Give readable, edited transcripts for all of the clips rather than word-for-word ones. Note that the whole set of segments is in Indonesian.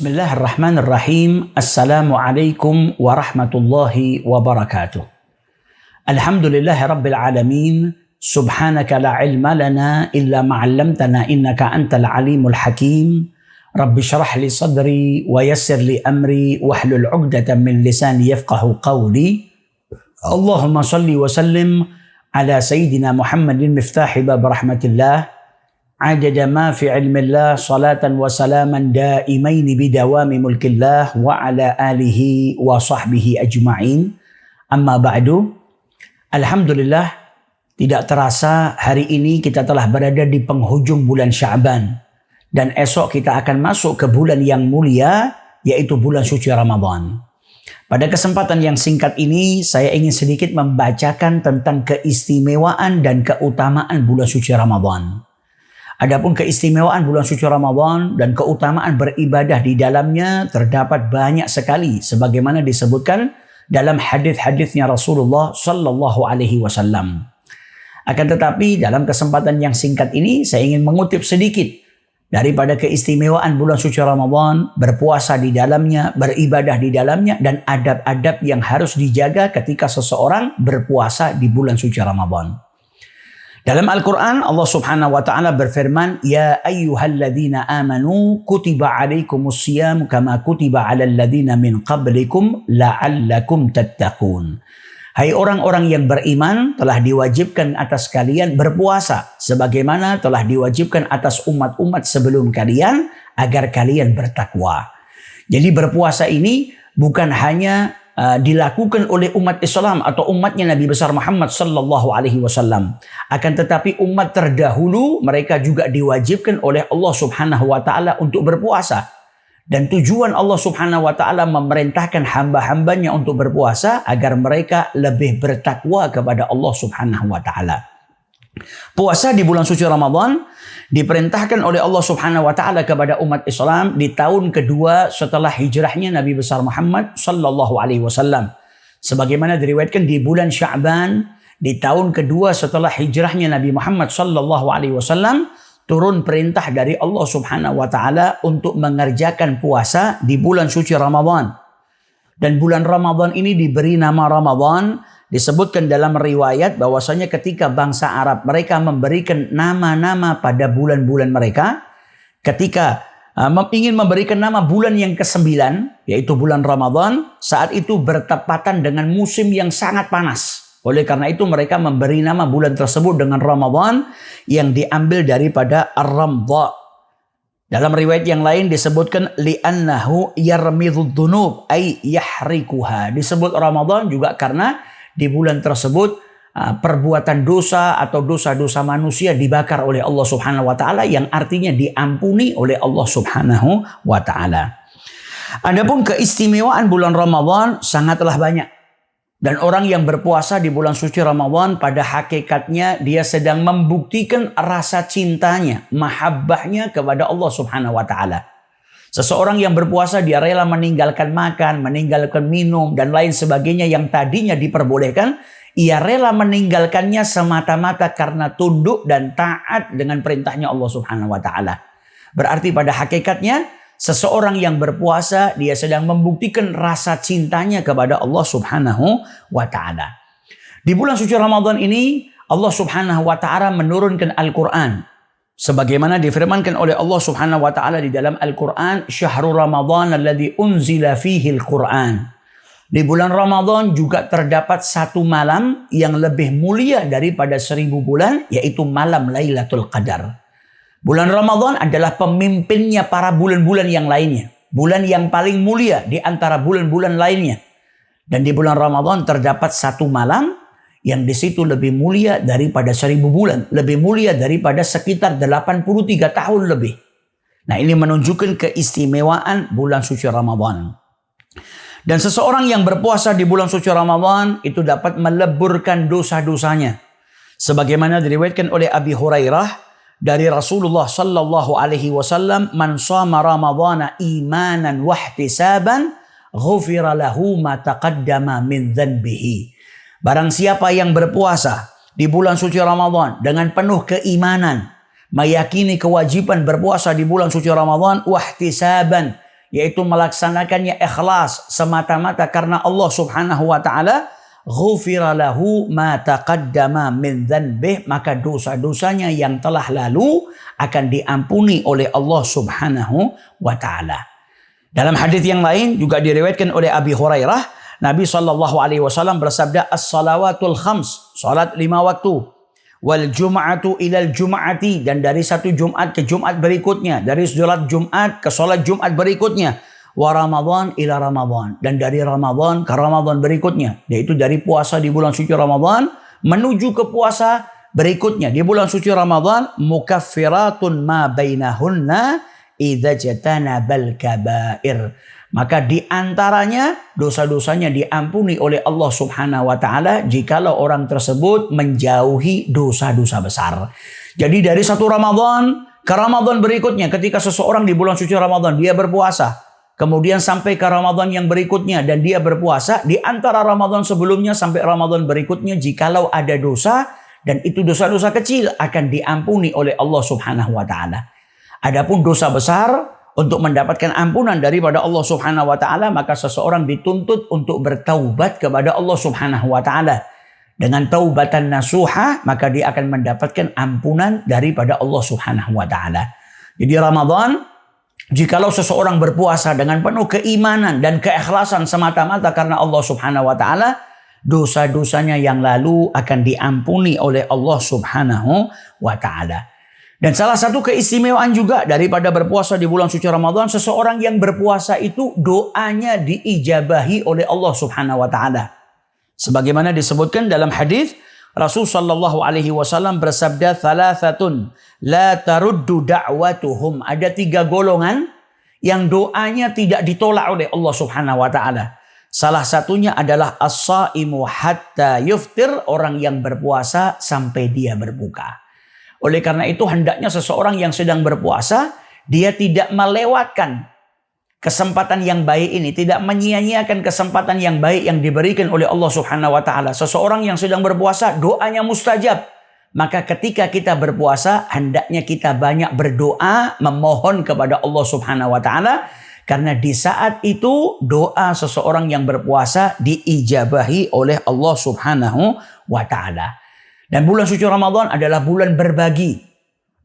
Bismillahirrahmanirrahim. Assalamualaikum warahmatullahi wabarakatuh. Alhamdulillahi rabbil alamin. Subhanaka la ilma lana illa ma'allamtana innaka antal alimul hakim. Rabbi syrah li sadri wa yassir li amri wahlul 'uqdatam min lisani yafqahu qawli. Allahumma salli wa sallim ala sayyidina Muhammadin miftahi bab rahmatillah. Adada ma fi ilmillah salatan wa salaman daimaini bidawami mulkillah wa ala alihi wa sahbihi ajma'in. Amma ba'du. Alhamdulillah, tidak terasa hari ini kita telah berada di penghujung bulan Sya'ban. Dan esok kita akan masuk ke bulan yang mulia, yaitu bulan suci Ramadan. Pada kesempatan yang singkat ini, saya ingin sedikit membacakan tentang keistimewaan dan keutamaan bulan suci Ramadan. Adapun keistimewaan bulan suci Ramadan dan keutamaan beribadah di dalamnya terdapat banyak sekali sebagaimana disebutkan dalam hadis-hadisnya Rasulullah sallallahu alaihi wasallam. Akan tetapi dalam kesempatan yang singkat ini saya ingin mengutip sedikit daripada keistimewaan bulan suci Ramadan, berpuasa di dalamnya, beribadah di dalamnya, dan adab-adab yang harus dijaga ketika seseorang berpuasa di bulan suci Ramadan. Dalam Al-Quran, Allah subhanahu wa ta'ala berfirman, Ya ayyuhalladzina amanu kutiba alaikumus siyam kama kutiba alal ladzina min qablikum la'allakum tattaqun. Hai orang-orang yang beriman, telah diwajibkan atas kalian berpuasa sebagaimana telah diwajibkan atas umat-umat sebelum kalian agar kalian bertakwa. Jadi berpuasa ini bukan hanya dilakukan oleh umat Islam atau umatnya Nabi besar Muhammad sallallahu alaihi wasallam. Akan tetapi umat terdahulu mereka juga diwajibkan oleh Allah Subhanahu wa taala untuk berpuasa. Dan tujuan Allah Subhanahu wa taala memerintahkan hamba-hambanya untuk berpuasa agar mereka lebih bertakwa kepada Allah Subhanahu wa taala. Puasa di bulan suci Ramadan diperintahkan oleh Allah Subhanahu wa taala kepada umat Islam di tahun kedua setelah hijrahnya Nabi besar Muhammad sallallahu alaihi wasallam. Sebagaimana diriwayatkan di bulan Sya'ban di tahun kedua setelah hijrahnya Nabi Muhammad sallallahu alaihi wasallam turun perintah dari Allah Subhanahu wa taala untuk mengerjakan puasa di bulan suci Ramadan. Dan bulan Ramadan ini diberi nama Ramadan. Disebutkan dalam riwayat bahwasanya ketika bangsa Arab mereka memberikan nama-nama pada bulan-bulan mereka, ketika ingin memberikan nama bulan yang ke-9 yaitu bulan Ramadan, saat itu bertepatan dengan musim yang sangat panas. Oleh karena itu mereka memberi nama bulan tersebut dengan Ramadan yang diambil daripada Ar-Ramdha. Dalam riwayat yang lain disebutkan li'annahu yarmidhud dunub ay yahrikuha. Disebut Ramadan juga karena di bulan tersebut perbuatan dosa atau dosa-dosa manusia dibakar oleh Allah Subhanahu wa taala yang artinya diampuni oleh Allah Subhanahu wa taala. Adapun keistimewaan bulan Ramadan sangatlah banyak. Dan orang yang berpuasa di bulan suci Ramadan pada hakikatnya dia sedang membuktikan rasa cintanya, mahabbahnya kepada Allah Subhanahu wa taala. Seseorang yang berpuasa dia rela meninggalkan makan, meninggalkan minum dan lain sebagainya yang tadinya diperbolehkan. Ia rela meninggalkannya semata-mata karena tunduk dan taat dengan perintahnya Allah Subhanahu wa taala. Berarti pada hakikatnya seseorang yang berpuasa dia sedang membuktikan rasa cintanya kepada Allah Subhanahu wa taala. Di bulan suci Ramadan ini Allah Subhanahu wa taala menurunkan Al-Qur'an. Sebagaimana difirmankan oleh Allah Subhanahu wa taala di dalam Al-Qur'an, "Syahrul Ramadan alladzi unzila fihi al-Qur'an." Di bulan Ramadan juga terdapat satu malam yang lebih mulia daripada 1000 bulan, yaitu malam Lailatul Qadar. Bulan Ramadan adalah pemimpinnya para bulan-bulan yang lainnya. Bulan yang paling mulia di antara bulan-bulan lainnya. Dan di bulan Ramadan terdapat satu malam yang di situ lebih mulia daripada 1000 bulan. Lebih mulia daripada sekitar 83 tahun lebih. Nah, ini menunjukkan keistimewaan bulan suci Ramadan. Dan seseorang yang berpuasa di bulan suci Ramadan itu dapat meleburkan dosa-dosanya. Sebagaimana diriwayatkan oleh Abi Hurairah dari Rasulullah sallallahu alaihi wasallam, "Man shama Ramadhana imanan wa ihtisaban, ghufira lahu ma taqaddama min dhanbihi." Barang siapa yang berpuasa di bulan suci Ramadan dengan penuh keimanan, meyakini kewajiban berpuasa di bulan suci Ramadan, wahtisaban, yaitu melaksanakannya ikhlas semata-mata karena Allah Subhanahu wa taala, ghufira lahu ma taqaddama min dzanbih, maka dosa-dosanya yang telah lalu akan diampuni oleh Allah Subhanahu wa taala. Dalam hadis yang lain juga diriwayatkan oleh Abi Hurairah, Nabi SAW bersabda, as-salawatul khams, salat 5 waktu, wal jum'atu ilal jum'ati, dan dari satu Jumat ke Jumat berikutnya, dari salat Jumat ke salat Jumat berikutnya, wa Ramadan ila Ramadan, dan dari Ramadan ke Ramadan berikutnya, yaitu dari puasa di bulan suci Ramadan menuju ke puasa berikutnya di bulan suci Ramadan, mukaffiratun ma bainahunna idza jatanabal kabair. Maka di antaranya dosa-dosanya diampuni oleh Allah Subhanahu wa taala jikalau orang tersebut menjauhi dosa-dosa besar. Jadi dari satu Ramadan ke Ramadan berikutnya, ketika seseorang di bulan suci Ramadan dia berpuasa, kemudian sampai ke Ramadan yang berikutnya dan dia berpuasa, di antara Ramadan sebelumnya sampai Ramadan berikutnya, jikalau ada dosa dan itu dosa-dosa kecil akan diampuni oleh Allah Subhanahu wa taala. Adapun dosa besar, untuk mendapatkan ampunan daripada Allah Subhanahu wa taala, maka seseorang dituntut untuk bertaubat kepada Allah Subhanahu wa taala. Dengan taubatan nasuha, maka dia akan mendapatkan ampunan daripada Allah Subhanahu wa taala. Jadi Ramadan, jikalau seseorang berpuasa dengan penuh keimanan dan keikhlasan semata-mata karena Allah Subhanahu wa taala, dosa-dosanya yang lalu akan diampuni oleh Allah Subhanahu wa taala. Dan salah satu keistimewaan juga daripada berpuasa di bulan suci Ramadan, seseorang yang berpuasa itu doanya diijabahi oleh Allah Subhanahu wa taala. Sebagaimana disebutkan dalam hadis, Rasul sallallahu alaihi wasallam bersabda, "Thalathatun la taruddu da'watuhum." Ada 3 golongan yang doanya tidak ditolak oleh Allah Subhanahu wa taala. Salah satunya adalah as-shaimu hatta yuftir, orang yang berpuasa sampai dia berbuka. Oleh karena itu hendaknya seseorang yang sedang berpuasa, dia tidak melewatkan kesempatan yang baik ini, tidak menyia-nyiakan kesempatan yang baik yang diberikan oleh Allah Subhanahu wa taala. Seseorang yang sedang berpuasa doanya mustajab. Maka ketika kita berpuasa, hendaknya kita banyak berdoa, memohon kepada Allah Subhanahu wa taala, karena di saat itu doa seseorang yang berpuasa diijabahi oleh Allah Subhanahu wa taala. Dan bulan suci Ramadan adalah bulan berbagi.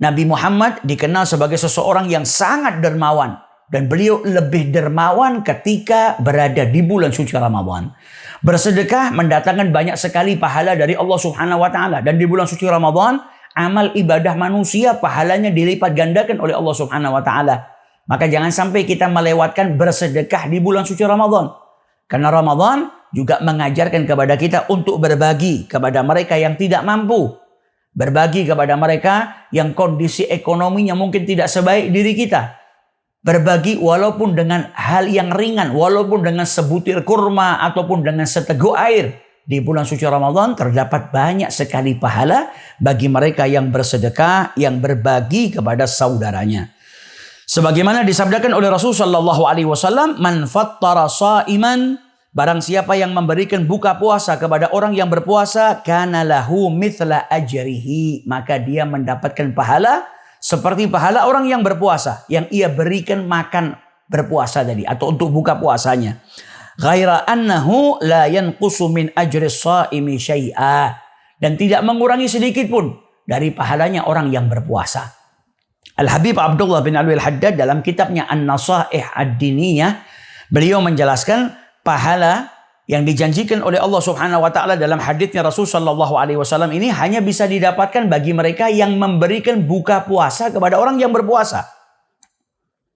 Nabi Muhammad dikenal sebagai seseorang yang sangat dermawan. Dan beliau lebih dermawan ketika berada di bulan suci Ramadan. Bersedekah mendatangkan banyak sekali pahala dari Allah Subhanahu wa taala. Dan di bulan suci Ramadan, amal ibadah manusia pahalanya dilipat gandakan oleh Allah Subhanahu wa taala. Maka jangan sampai kita melewatkan bersedekah di bulan suci Ramadan. Karena Ramadan juga mengajarkan kepada kita untuk berbagi kepada mereka yang tidak mampu. Berbagi kepada mereka yang kondisi ekonominya mungkin tidak sebaik diri kita. Berbagi walaupun dengan hal yang ringan, walaupun dengan sebutir kurma ataupun dengan seteguk air. Di bulan suci Ramadan terdapat banyak sekali pahala bagi mereka yang bersedekah, yang berbagi kepada saudaranya. Sebagaimana disabdakan oleh Rasul sallallahu alaihi wasallam, "Man fattara sha'iman", barang siapa yang memberikan buka puasa kepada orang yang berpuasa, kana lahu mithla ajrihi, maka dia mendapatkan pahala seperti pahala orang yang berpuasa yang ia berikan makan berpuasa tadi atau untuk buka puasanya. Ghaira annahu la yanqusu min ajri shaimi syai'a, dan tidak mengurangi sedikit pun dari pahalanya orang yang berpuasa. Al-Habib Abdullah bin Alwi Al-Haddad dalam kitabnya An-Nasaih Ad-Diniyah, beliau menjelaskan pahala yang dijanjikan oleh Allah Subhanahu wa taala dalam hadisnya Rasul sallallahu alaihi wasallam ini hanya bisa didapatkan bagi mereka yang memberikan buka puasa kepada orang yang berpuasa.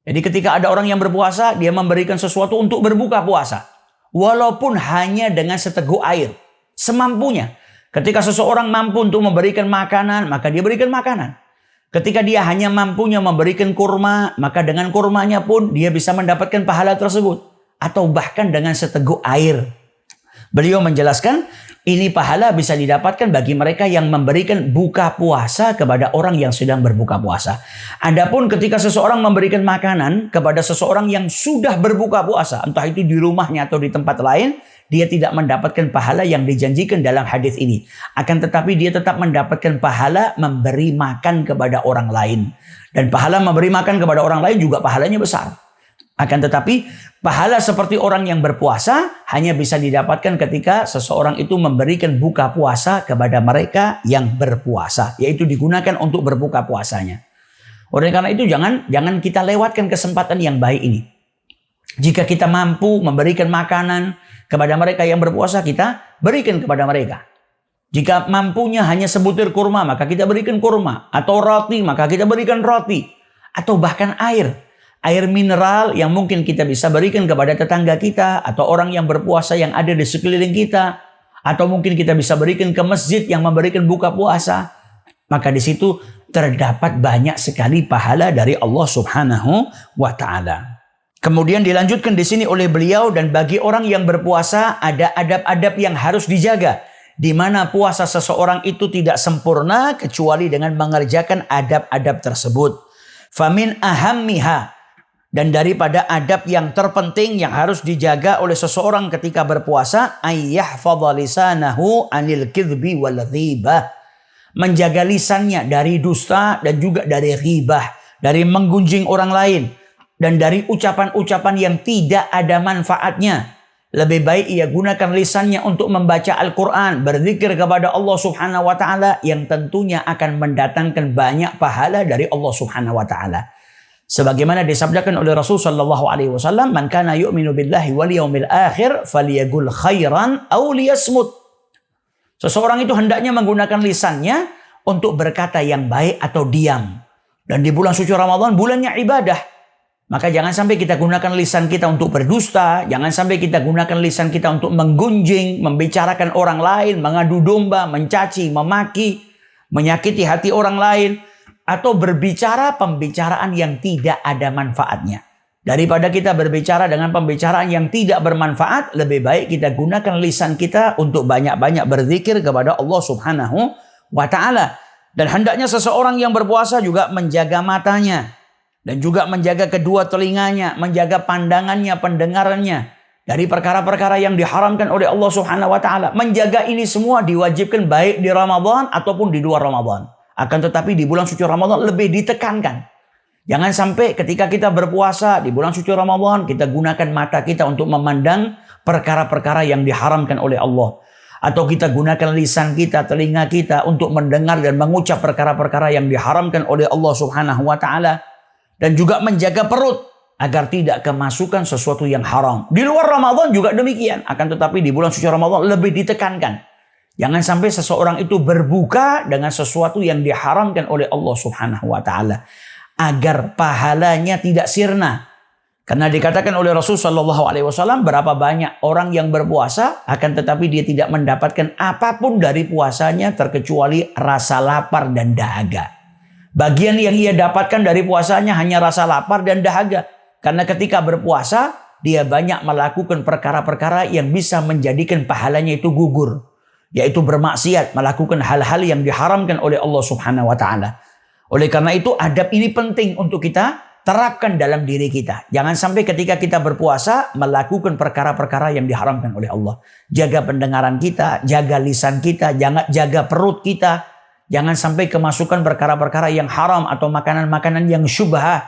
Jadi ketika ada orang yang berpuasa, dia memberikan sesuatu untuk berbuka puasa, walaupun hanya dengan seteguk air, semampunya. Ketika seseorang mampu untuk memberikan makanan, maka dia berikan makanan. Ketika dia hanya mampunya memberikan kurma, maka dengan kurmanya pun dia bisa mendapatkan pahala tersebut. Atau bahkan dengan seteguk air. Beliau menjelaskan, ini pahala bisa didapatkan bagi mereka yang memberikan buka puasa kepada orang yang sedang berbuka puasa. Adapun ketika seseorang memberikan makanan kepada seseorang yang sudah berbuka puasa, entah itu di rumahnya atau di tempat lain, dia tidak mendapatkan pahala yang dijanjikan dalam hadis ini. Akan tetapi dia tetap mendapatkan pahala memberi makan kepada orang lain. Dan pahala memberi makan kepada orang lain juga pahalanya besar. Akan tetapi pahala seperti orang yang berpuasa hanya bisa didapatkan ketika seseorang itu memberikan buka puasa kepada mereka yang berpuasa, yaitu digunakan untuk berbuka puasanya. Oleh karena itu jangan kita lewatkan kesempatan yang baik ini. Jika kita mampu memberikan makanan kepada mereka yang berpuasa, kita berikan kepada mereka. Jika mampunya hanya sebutir kurma, maka kita berikan kurma. Atau roti, maka kita berikan roti. Atau bahkan air mineral yang mungkin kita bisa berikan kepada tetangga kita atau orang yang berpuasa yang ada di sekeliling kita, atau mungkin kita bisa berikan ke masjid yang memberikan buka puasa. Maka di situ terdapat banyak sekali pahala dari Allah Subhanahu wa taala. Kemudian dilanjutkan di sini oleh beliau, dan bagi orang yang berpuasa ada adab-adab yang harus dijaga, di mana puasa seseorang itu tidak sempurna kecuali dengan mengerjakan adab-adab tersebut. Famin ahammiha, dan daripada adab yang terpenting yang harus dijaga oleh seseorang ketika berpuasa, ayyahfadha lisanahu anil kidhbi wal ghibah. Menjaga lisannya dari dusta dan juga dari ghibah, dari menggunjing orang lain, dan dari ucapan-ucapan yang tidak ada manfaatnya. Lebih baik ia gunakan lisannya untuk membaca Al-Quran, berzikir kepada Allah Subhanahu wa taala, yang tentunya akan mendatangkan banyak pahala dari Allah Subhanahu wa taala. Sebagaimana disabdakan oleh Rasul sallallahu alaihi wasallam, "Man kana yu'minu billahi wal yaumil akhir falyaqul khairan aw liyasmut." Seseorang itu hendaknya menggunakan lisannya untuk berkata yang baik atau diam. Dan di bulan suci Ramadan, bulannya ibadah, maka jangan sampai kita gunakan lisan kita untuk berdusta, jangan sampai kita gunakan lisan kita untuk menggunjing, membicarakan orang lain, mengadu domba, mencaci, memaki, menyakiti hati orang lain, atau berbicara pembicaraan yang tidak ada manfaatnya. Daripada kita berbicara dengan pembicaraan yang tidak bermanfaat, lebih baik kita gunakan lisan kita untuk banyak-banyak berzikir kepada Allah Subhanahu wa taala. Dan hendaknya seseorang yang berpuasa juga menjaga matanya, dan juga menjaga kedua telinganya, menjaga pandangannya, pendengarannya dari perkara-perkara yang diharamkan oleh Allah Subhanahu wa taala. Menjaga ini semua diwajibkan baik di Ramadan ataupun di luar Ramadan. Akan tetapi di bulan suci Ramadan lebih ditekankan. Jangan sampai ketika kita berpuasa di bulan suci Ramadan, kita gunakan mata kita untuk memandang perkara-perkara yang diharamkan oleh Allah. Atau kita gunakan lisan kita, telinga kita untuk mendengar dan mengucap perkara-perkara yang diharamkan oleh Allah Subhanahu wa taala. Dan juga menjaga perut agar tidak kemasukan sesuatu yang haram. Di luar Ramadan juga demikian. Akan tetapi di bulan suci Ramadan lebih ditekankan. Jangan sampai seseorang itu berbuka dengan sesuatu yang diharamkan oleh Allah Subhanahu wa taala, agar pahalanya tidak sirna. Karena dikatakan oleh Rasul sallallahu alaihi wasallam, berapa banyak orang yang berpuasa akan tetapi dia tidak mendapatkan apapun dari puasanya terkecuali rasa lapar dan dahaga. Bagian yang ia dapatkan dari puasanya hanya rasa lapar dan dahaga. Karena ketika berpuasa dia banyak melakukan perkara-perkara yang bisa menjadikan pahalanya itu gugur, yaitu bermaksiat, melakukan hal-hal yang diharamkan oleh Allah Subhanahu wa taala. Oleh karena itu adab ini penting untuk kita terapkan dalam diri kita. Jangan sampai ketika kita berpuasa melakukan perkara-perkara yang diharamkan oleh Allah. Jaga pendengaran kita, jaga lisan kita, jaga perut kita. Jangan sampai kemasukan perkara-perkara yang haram atau makanan-makanan yang syubhah,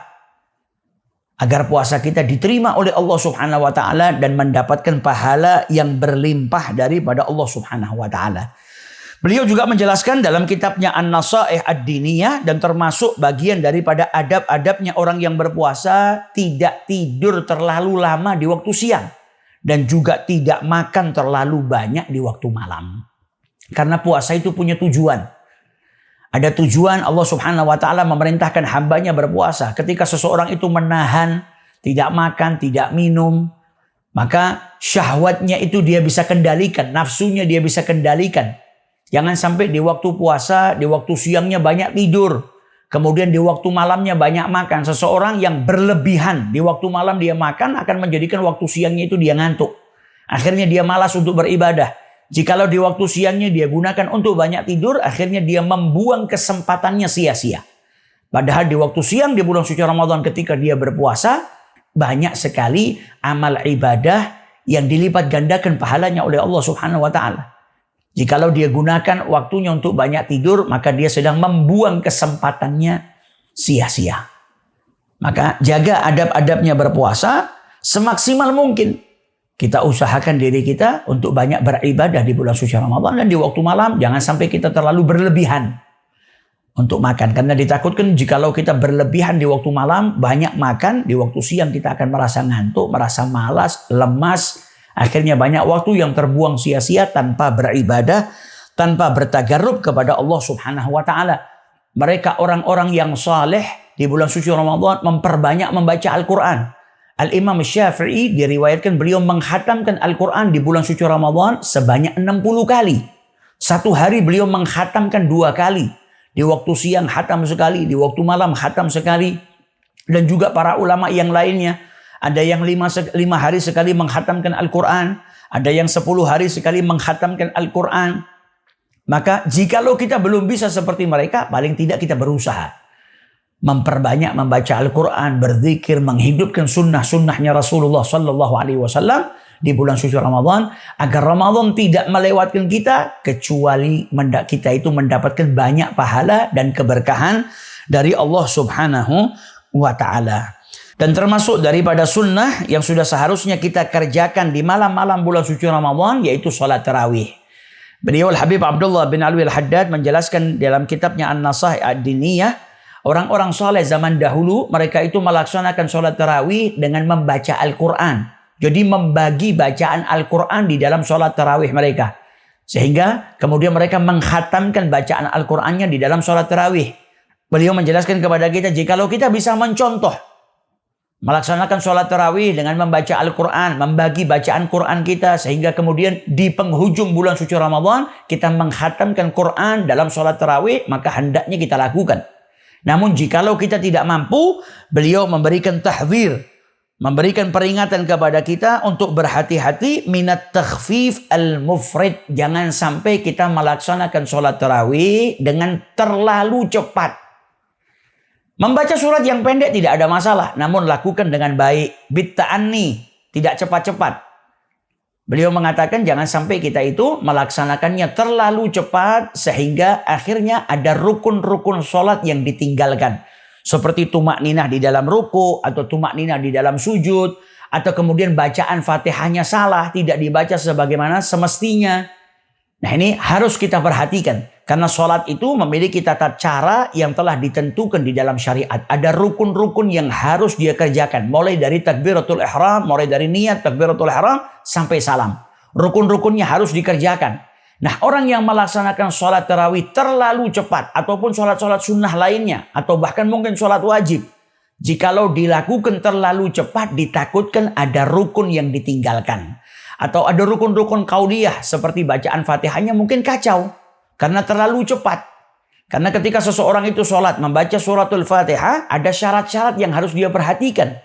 agar puasa kita diterima oleh Allah Subhanahu wa taala dan mendapatkan pahala yang berlimpah daripada Allah Subhanahu wa taala. Beliau juga menjelaskan dalam kitabnya An-Nasaih Ad-Diniyah, dan termasuk bagian daripada adab-adabnya orang yang berpuasa, tidak tidur terlalu lama di waktu siang dan juga tidak makan terlalu banyak di waktu malam. Karena puasa itu punya tujuan. Ada tujuan Allah Subhanahu wa taala memerintahkan hambanya berpuasa. Ketika seseorang itu menahan, tidak makan, tidak minum, maka syahwatnya itu dia bisa kendalikan, nafsunya dia bisa kendalikan. Jangan sampai di waktu puasa, di waktu siangnya banyak tidur, kemudian di waktu malamnya banyak makan. Seseorang yang berlebihan di waktu malam dia makan akan menjadikan waktu siangnya itu dia ngantuk. Akhirnya dia malas untuk beribadah. Jikalau di waktu siangnya dia gunakan untuk banyak tidur, akhirnya dia membuang kesempatannya sia-sia. Padahal di waktu siang di bulan suci Ramadan ketika dia berpuasa, banyak sekali amal ibadah yang dilipat gandakan pahalanya oleh Allah Subhanahu wa taala. Jikalau dia gunakan waktunya untuk banyak tidur, maka dia sedang membuang kesempatannya sia-sia. Maka jaga adab-adabnya berpuasa semaksimal mungkin. Kita usahakan diri kita untuk banyak beribadah di bulan suci Ramadan, dan di waktu malam jangan sampai kita terlalu berlebihan untuk makan. Karena ditakutkan jikalau kita berlebihan di waktu malam, banyak makan, di waktu siang kita akan merasa ngantuk, merasa malas, lemas. Akhirnya banyak waktu yang terbuang sia-sia tanpa beribadah, tanpa bertagarrub kepada Allah Subhanahu wa Ta'ala. Mereka orang-orang yang saleh di bulan suci Ramadan memperbanyak membaca Al-Quran. Al-Imam Syafi'i diriwayatkan beliau menghatamkan Al-Quran di bulan suci Ramadan sebanyak 60 kali. Satu hari beliau menghatamkan 2 kali. Di waktu siang hatam sekali, di waktu malam hatam sekali. Dan juga para ulama yang lainnya. Ada yang 5 hari sekali menghatamkan Al-Quran. Ada yang 10 hari sekali menghatamkan Al-Quran. Maka jikalau kita belum bisa seperti mereka, paling tidak kita berusaha memperbanyak membaca Al-Quran, berzikir, menghidupkan sunnah-sunnahnya Rasulullah Sallallahu Alaihi Wasallam di bulan suci Ramadan, agar Ramadan tidak melewatkan kita kecuali kita itu mendapatkan banyak pahala dan keberkahan dari Allah Subhanahu wa Ta'ala. Dan termasuk daripada sunnah yang sudah seharusnya kita kerjakan di malam-malam bulan suci Ramadan, yaitu salat tarawih. Beliau Al-Habib Abdullah bin Alwi Al-Haddad menjelaskan dalam kitabnya An-Nasaih Ad-Diniyah, orang-orang soleh zaman dahulu, mereka itu melaksanakan sholat tarawih dengan membaca Al-Quran. Jadi membagi bacaan Al-Quran di dalam sholat tarawih mereka. Sehingga kemudian mereka menghatamkan bacaan Al-Qurannya di dalam sholat tarawih. Beliau menjelaskan kepada kita, jikalau kita bisa mencontoh melaksanakan sholat tarawih dengan membaca Al-Quran, membagi bacaan Quran kita, sehingga kemudian di penghujung bulan suci Ramadan, kita menghatamkan Quran dalam sholat tarawih, maka hendaknya kita lakukan. Namun jikalau kita tidak mampu, beliau memberikan tahdzir, memberikan peringatan kepada kita untuk berhati-hati minat takhfif al-mufrid. Jangan sampai kita melaksanakan sholat tarawih dengan terlalu cepat. Membaca surat yang pendek tidak ada masalah, namun lakukan dengan baik, bitta'anni, tidak cepat-cepat. Beliau mengatakan jangan sampai kita itu melaksanakannya terlalu cepat sehingga akhirnya ada rukun-rukun sholat yang ditinggalkan. Seperti tumak ninah di dalam ruku atau tumak ninah di dalam sujud. Atau kemudian bacaan Fatihahnya salah, tidak dibaca sebagaimana semestinya. Nah ini harus kita perhatikan. Karena sholat itu memiliki tata cara yang telah ditentukan di dalam syariat. Ada rukun-rukun yang harus dia kerjakan. Mulai dari takbiratul ihram, mulai dari niat takbiratul ihram sampai salam. Rukun-rukunnya harus dikerjakan. Nah orang yang melaksanakan sholat tarawih terlalu cepat. Ataupun sholat-sholat sunnah lainnya. Atau bahkan mungkin sholat wajib. Jikalau dilakukan terlalu cepat, ditakutkan ada rukun yang ditinggalkan. Atau ada rukun-rukun qauliyah seperti bacaan Fatihahnya mungkin kacau. Karena terlalu cepat. Karena ketika seseorang itu sholat membaca suratul Fatihah, ada syarat-syarat yang harus dia perhatikan.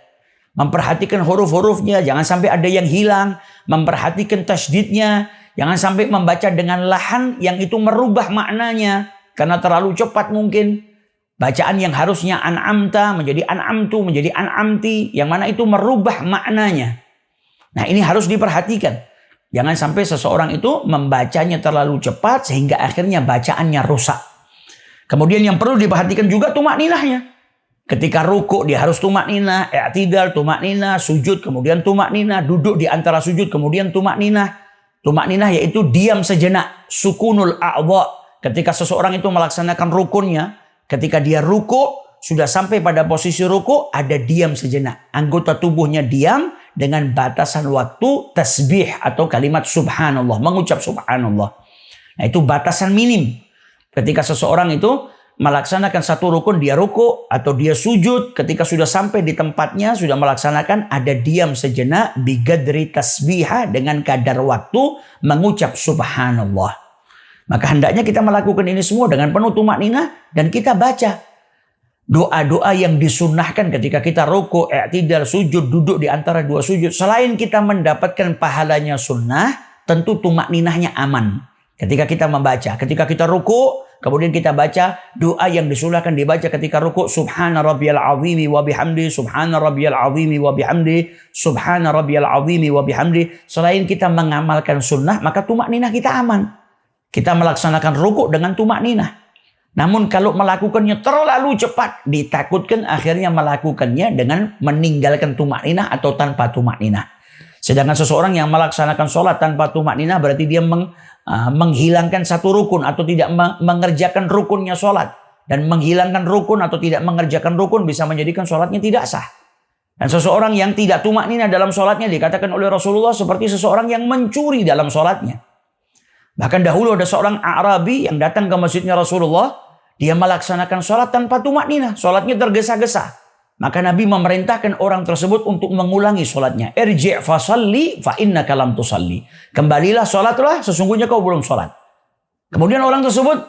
Memperhatikan huruf-hurufnya, jangan sampai ada yang hilang. Memperhatikan tasydidnya, jangan sampai membaca dengan lahan yang itu merubah maknanya. Karena terlalu cepat mungkin. Bacaan yang harusnya an'amta menjadi an'amtu, menjadi an'amti. Yang mana itu merubah maknanya. Nah ini harus diperhatikan. Jangan sampai seseorang itu membacanya terlalu cepat sehingga akhirnya bacaannya rusak. Kemudian yang perlu diperhatikan juga tumak ninahnya. Ketika ruku dia harus tumak ninah, i'tidal tumak ninah, sujud kemudian tumak ninah, duduk di antara sujud kemudian tumak ninah. Tumak ninah yaitu diam sejenak, sukunul a'dha. Ketika seseorang itu melaksanakan rukunnya, ketika dia ruku, sudah sampai pada posisi ruku, ada diam sejenak. Anggota tubuhnya diam dengan batasan waktu tasbih atau kalimat subhanallah, mengucap subhanallah. Nah itu batasan minim. Ketika seseorang itu melaksanakan satu rukun, dia ruku atau dia sujud, ketika sudah sampai di tempatnya, sudah melaksanakan, ada diam sejenak, bigadri tasbihah, dengan kadar waktu mengucap subhanallah. Maka hendaknya kita melakukan ini semua dengan penuh tumakninah dan kita baca doa-doa yang disunnahkan ketika kita ruku, i'tidal, sujud, duduk di antara dua sujud. Selain kita mendapatkan pahalanya sunnah, tentu tumakninahnya aman. Ketika kita membaca, ketika kita ruku, kemudian kita baca doa yang disunnahkan dibaca ketika ruku, subhana rabbiyal azimi wa bihamdi, subhana rabbiyal azimi wa bihamdi, subhana rabbiyal azimi wa bihamdi. Selain kita mengamalkan sunnah, maka tumakninah kita aman. Kita melaksanakan ruku dengan tumakninah. Namun kalau melakukannya terlalu cepat, ditakutkan akhirnya melakukannya dengan meninggalkan tumakninah atau tanpa tumakninah. Sedangkan seseorang yang melaksanakan sholat tanpa tumakninah berarti dia menghilangkan satu rukun atau tidak mengerjakan rukunnya sholat. Dan menghilangkan rukun atau tidak mengerjakan rukun bisa menjadikan sholatnya tidak sah. Dan seseorang yang tidak tumakninah dalam sholatnya dikatakan oleh Rasulullah seperti seseorang yang mencuri dalam sholatnya. Bahkan dahulu ada seorang Arabi yang datang ke masjidnya Rasulullah. Dia melaksanakan sholat tanpa tumakninah. Sholatnya tergesa-gesa. Maka Nabi memerintahkan orang tersebut untuk mengulangi sholatnya. Irji' fasalli fa innaka lam tusalli. Kembalilah sholatlah, sesungguhnya kau belum sholat. Kemudian orang tersebut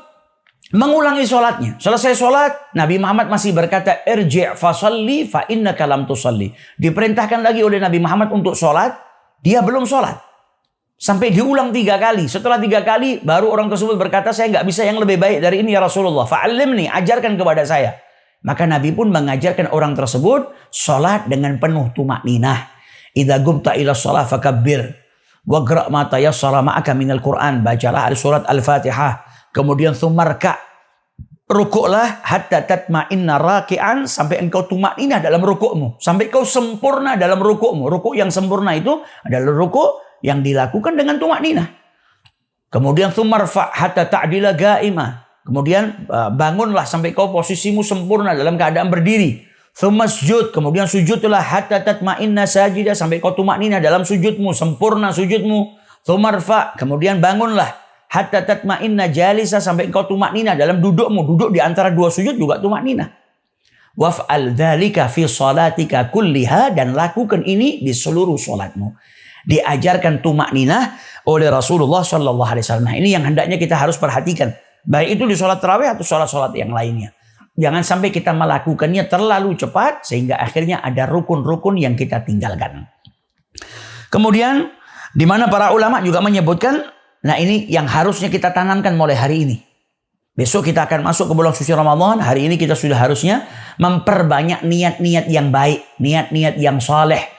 mengulangi sholatnya. Selesai sholat, Nabi Muhammad masih berkata, Irji' fasalli fa innaka lam tusalli. Diperintahkan lagi oleh Nabi Muhammad untuk sholat. Dia belum sholat. Sampai diulang 3 kali. Setelah 3 kali, baru orang tersebut berkata, saya nggak bisa yang lebih baik dari ini ya Rasulullah. Fa'allimni, ajarkan kepada saya. Maka Nabi pun mengajarkan orang tersebut sholat dengan penuh tumakninah. Idza gumta ila shalah fakabbir. Waqra' ma tayassara ma'aka minal Qur'an. Bacalah surat Al-Fatihah. Kemudian thumarka. Rukuklah hatta tatma'inna raki'an. Sampai engkau tumakninah dalam rukukmu. Sampai kau sempurna dalam rukukmu. Rukuk yang sempurna itu adalah rukuk yang dilakukan dengan tumakninah. Kemudian thumarfa hatta ta'dila ga'imah. Kemudian bangunlah sampai kau posisimu sempurna dalam keadaan berdiri. Thumasjud, kemudian sujudlah hatta tatma'inna sajidah, sampai kau tumakninah dalam sujudmu, sempurna sujudmu. Thumarfa, kemudian bangunlah hatta tatma'inna jalisa, sampai kau tumakninah dalam dudukmu, duduk di antara 2 sujud juga tumakninah. Waf'al dzalika fi salatika kulliha, dan lakukan ini di seluruh salatmu. Diajarkan tumakninah oleh Rasulullah Shallallahu Alaihi Wasallam. Nah, ini yang hendaknya kita harus perhatikan. Baik itu di sholat tarawih atau sholat-sholat yang lainnya. Jangan sampai kita melakukannya terlalu cepat sehingga akhirnya ada rukun-rukun yang kita tinggalkan. Kemudian di mana para ulama juga menyebutkan, nah ini yang harusnya kita tanamkan mulai hari ini. Besok kita akan masuk ke bulan suci Ramadan. Hari ini kita sudah harusnya memperbanyak niat-niat yang baik, niat-niat yang saleh.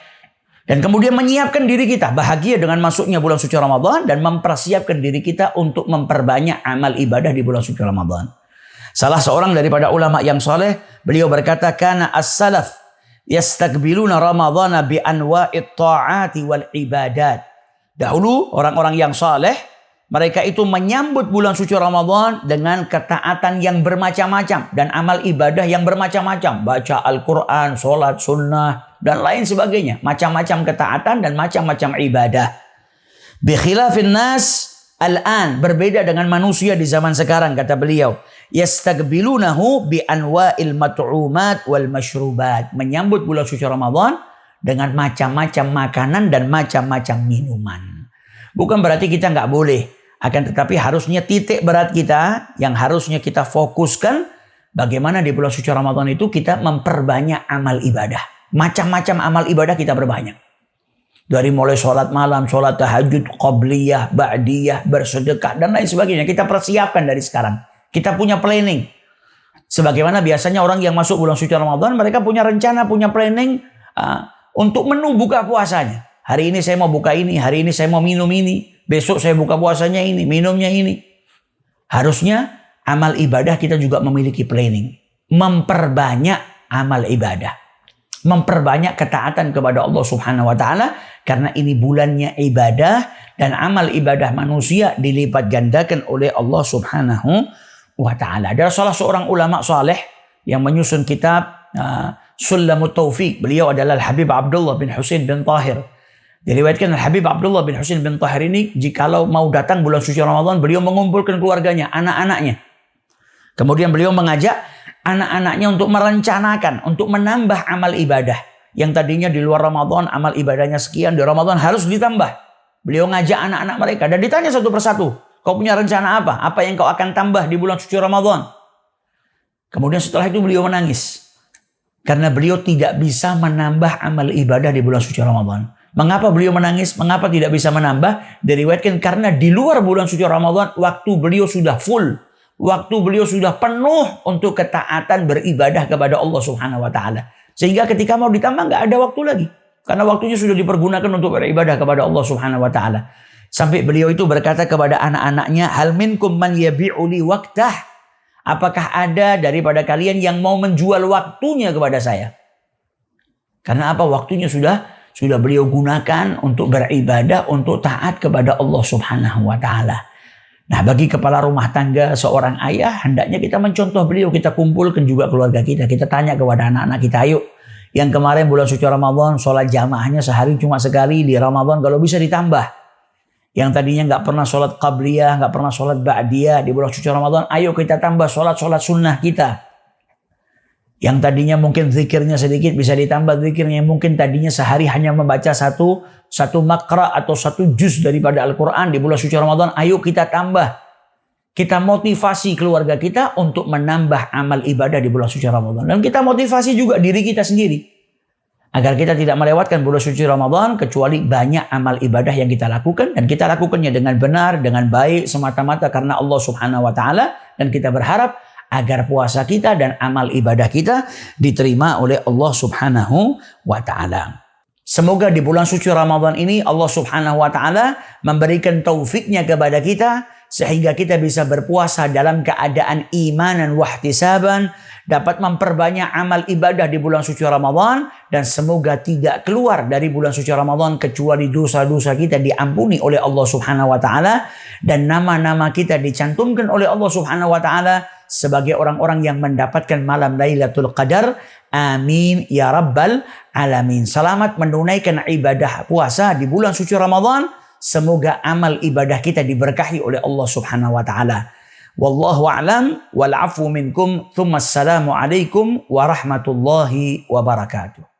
Dan kemudian menyiapkan diri kita bahagia dengan masuknya bulan suci Ramadan dan mempersiapkan diri kita untuk memperbanyak amal ibadah di bulan suci Ramadan. Salah seorang daripada ulama yang saleh, beliau berkata, kana as-salaf yastakbiluna Ramadhana bi anwa'it ta'ati wal ibadat. Dahulu orang-orang yang saleh, mereka itu menyambut bulan suci Ramadan dengan ketaatan yang bermacam-macam dan amal ibadah yang bermacam-macam. Baca Al-Quran, sholat sunnah, dan lain sebagainya. Macam-macam ketaatan dan macam-macam ibadah. Bikhilafin nas al-an. Berbeda dengan manusia di zaman sekarang, kata beliau. Yastaqbilunahu bi anwa'il mat'umat wal mashrubat. Menyambut bulan suci Ramadan dengan macam-macam makanan dan macam-macam minuman. Bukan berarti kita nggak boleh. Akan tetapi harusnya titik berat kita yang harusnya kita fokuskan bagaimana di bulan suci Ramadan itu kita memperbanyak amal ibadah. Macam-macam amal ibadah kita berbanyak. Dari mulai sholat malam, sholat tahajud, qabliyah, ba'diyah, bersedekah, dan lain sebagainya. Kita persiapkan dari sekarang. Kita punya planning. Sebagaimana biasanya orang yang masuk bulan suci Ramadan, mereka punya rencana, punya planning untuk menu buka puasanya. Hari ini saya mau buka ini, hari ini saya mau minum ini, besok saya buka puasanya ini, minumnya ini. Harusnya amal ibadah kita juga memiliki planning. Memperbanyak amal ibadah. Memperbanyak ketaatan kepada Allah Subhanahu wa taala karena ini bulannya ibadah dan amal ibadah manusia dilipat gandakan oleh Allah Subhanahu wa taala. Ada salah seorang ulama saleh yang menyusun kitab Sulamut Taufiq. Beliau adalah Habib Abdullah bin Husain bin Tahir. Diriwayatkan Habib Abdullah bin Husain bin Tahir ini jikalau mau datang bulan suci Ramadan, beliau mengumpulkan keluarganya, anak-anaknya. Kemudian beliau mengajak anak-anaknya untuk merencanakan, untuk menambah amal ibadah. Yang tadinya di luar Ramadan, amal ibadahnya sekian, di Ramadan harus ditambah. Beliau ngajak anak-anak mereka dan ditanya satu persatu, kau punya rencana apa? Apa yang kau akan tambah di bulan suci Ramadan? Kemudian setelah itu beliau menangis. Karena beliau tidak bisa menambah amal ibadah di bulan suci Ramadan. Mengapa beliau menangis? Mengapa tidak bisa menambah? Diriwayatkan karena di luar bulan suci Ramadan, waktu beliau sudah full. Waktu beliau sudah penuh untuk ketaatan beribadah kepada Allah Subhanahu wa taala. Sehingga ketika mau ditambah nggak ada waktu lagi. Karena waktunya sudah dipergunakan untuk beribadah kepada Allah Subhanahu wa taala. Sampai beliau itu berkata kepada anak-anaknya, "Hal minkum man yabi'u li waqtah?" apakah ada daripada kalian yang mau menjual waktunya kepada saya? Karena apa? Waktunya sudah beliau gunakan untuk beribadah, untuk taat kepada Allah Subhanahu wa taala. Nah, bagi kepala rumah tangga seorang ayah, hendaknya kita mencontoh beliau, kita kumpulkan juga keluarga kita. Kita tanya kepada anak-anak kita, ayo, yang kemarin bulan suci Ramadan, sholat jamaahnya sehari cuma sekali, di Ramadan kalau bisa ditambah. Yang tadinya nggak pernah sholat qabliyah, nggak pernah sholat ba'diyah di bulan suci Ramadan, ayo kita tambah sholat sunnah kita. Yang tadinya mungkin zikirnya sedikit, bisa ditambah zikirnya. Mungkin tadinya sehari hanya membaca satu makra atau satu juz daripada Al-Quran di bulan suci Ramadan. Ayo kita tambah. Kita motivasi keluarga kita untuk menambah amal ibadah di bulan suci Ramadan. Dan kita motivasi juga diri kita sendiri. Agar kita tidak melewatkan bulan suci Ramadan kecuali banyak amal ibadah yang kita lakukan. Dan kita lakukannya dengan benar, dengan baik, semata-mata karena Allah Subhanahu wa ta'ala. Dan kita berharap agar puasa kita dan amal ibadah kita diterima oleh Allah Subhanahu wa ta'ala. Semoga di bulan suci Ramadan ini Allah Subhanahu wa ta'ala memberikan taufiknya kepada kita sehingga kita bisa berpuasa dalam keadaan imanan wa ihtisaban, dapat memperbanyak amal ibadah di bulan suci Ramadan, dan semoga tidak keluar dari bulan suci Ramadan kecuali dosa-dosa kita diampuni oleh Allah Subhanahu wa ta'ala dan nama-nama kita dicantumkan oleh Allah Subhanahu wa ta'ala sebagai orang-orang yang mendapatkan malam Lailatul Qadar. Amin ya rabbal alamin. Selamat menunaikan ibadah puasa di bulan suci Ramadan. Semoga amal ibadah kita diberkahi oleh Allah Subhanahu wa ta'ala. Wallahu a'lam wal 'afwu minkum. Tsumma assalamu alaikum warahmatullahi wabarakatuh.